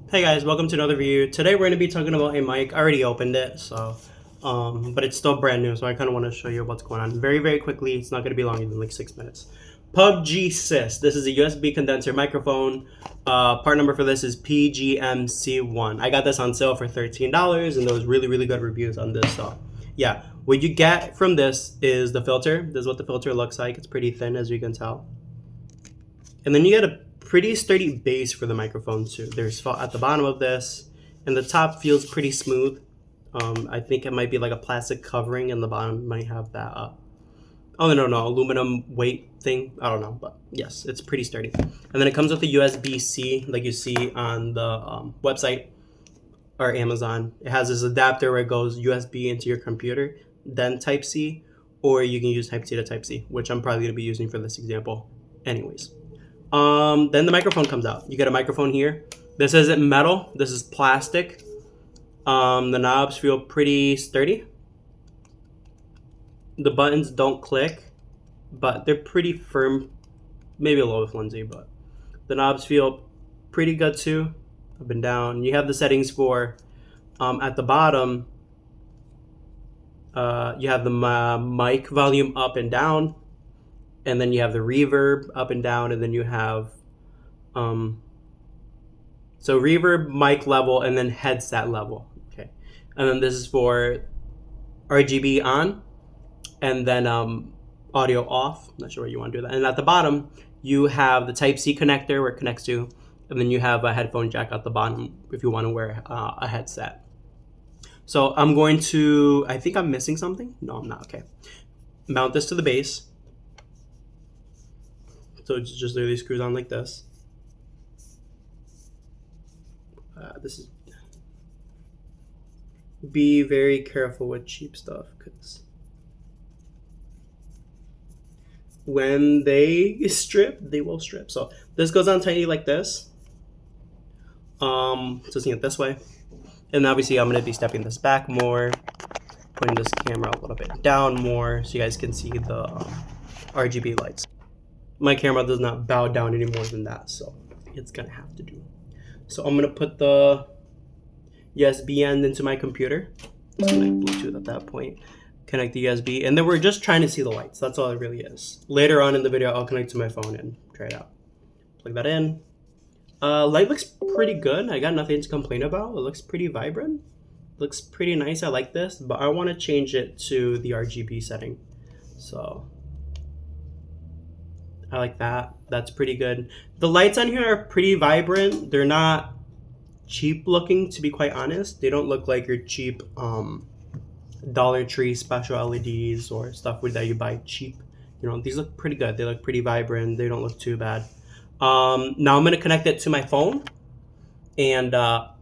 Hey guys, welcome to another review. Today we're going to be talking about a mic. I already opened it, so but it's still brand new, so I kind of want to show you what's going on very quickly. It's not going to be longer than like 6 minutes. PUPGSIS. This is a USB condenser microphone. Part number for this is PGMC1. I got this on sale for $13, and there was really good reviews on this. So yeah, what you get from this is the filter. This is what the filter looks like. It's pretty thin, as you can tell. And then you get a pretty sturdy base for the microphone too. There's felt at the bottom of this, and the top feels pretty smooth. I think it might be like a plastic covering, and the bottom might have that no, aluminum weight thing. I don't know, but yes, it's pretty sturdy. And then it comes with a USB-C, like you see on the website or Amazon. It has this adapter where it goes USB into your computer, then Type-C, or you can use Type-C to Type-C, which I'm probably gonna be using for this example anyways. Then the microphone comes out. You get a microphone here. This isn't metal. This is plastic. The knobs feel pretty sturdy. The buttons don't click, but they're pretty firm. Maybe a little bit flimsy, but the knobs feel pretty good too. Up and down. You have the settings for, at the bottom, you have the mic volume up and down. And then you have the reverb up and down, and then you have so reverb, mic level, and then headset level. Okay, and then this is for RGB on, and then audio off. I'm not sure where you want to do that. And at the bottom, you have the Type-C connector where it connects to, and then you have a headphone jack at the bottom if you want to wear a headset. So I'm going to, I think I'm missing something. No, I'm not. Okay, mount this to the base. So it just literally screws on like this. Be very careful with cheap stuff, because when they strip, they will strip. So this goes on tiny like this. Just it this way. And obviously I'm going to be stepping this back more, putting this camera a little bit down more so you guys can see the RGB lights. My camera does not bow down any more than that, so it's gonna have to do. So I'm gonna put the USB end into my computer. Just connect Bluetooth at that point. Connect the USB, and then we're just trying to see the lights. That's all it really is. Later on in the video, I'll connect to my phone and try it out. Plug that in. Light looks pretty good. I got nothing to complain about. It looks pretty vibrant. Looks pretty nice. I like this, but I want to change it to the RGB setting. So I like that. That's pretty good. The lights on here are pretty vibrant. They're not cheap looking, to be quite honest. They don't look like your cheap Dollar Tree special LEDs or stuff that you buy cheap. You know, these look pretty good. They look pretty vibrant. They don't look too bad. Now I'm going to connect it to my phone, and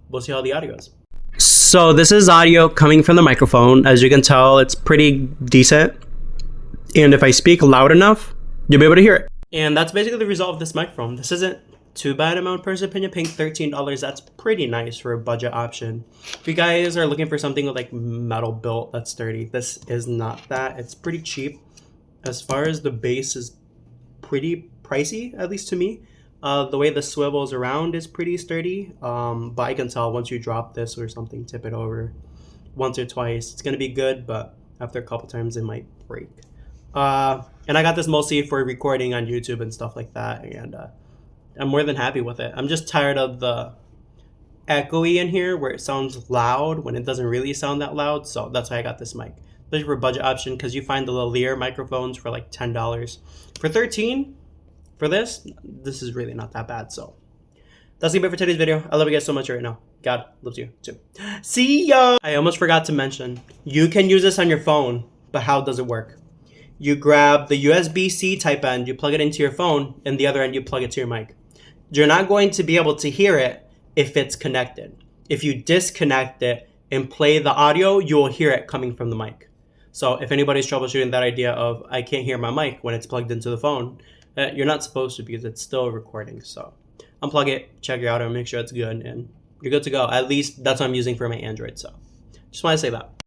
we'll see how the audio goes. So this is audio coming from the microphone. As you can tell, it's pretty decent. And if I speak loud enough, you'll be able to hear it. And that's basically the result of this microphone. This isn't too bad in my own personal opinion. Paying $13, that's pretty nice for a budget option. If you guys are looking for something with like metal built that's sturdy, this is not that. It's pretty cheap. As far as the base is pretty pricey, at least to me. The way the swivels around is pretty sturdy. But I can tell once you drop this or something, tip it over once or twice, it's gonna be good, but after a couple times it might break. And I got this mostly for recording on YouTube and stuff like that, and I'm more than happy with it. I'm just tired of the echoey in here where it sounds loud when it doesn't really sound that loud, so that's why I got this mic. Especially for a budget option, because you find the lalier microphones for like $10. For $13, for this is really not that bad, so that's gonna be it for today's video. I love you guys so much right now. God loves you too. See ya! I almost forgot to mention, you can use this on your phone, but how does it work? You grab the USB-C type end, you plug it into your phone, and the other end you plug it to your mic. You're not going to be able to hear it if it's connected. If you disconnect it and play the audio, you'll hear it coming from the mic. So if anybody's troubleshooting that idea of I can't hear my mic when it's plugged into the phone, you're not supposed to, because it's still recording. So unplug it, check your audio, make sure it's good, and you're good to go. At least that's what I'm using for my Android. So just want to say that.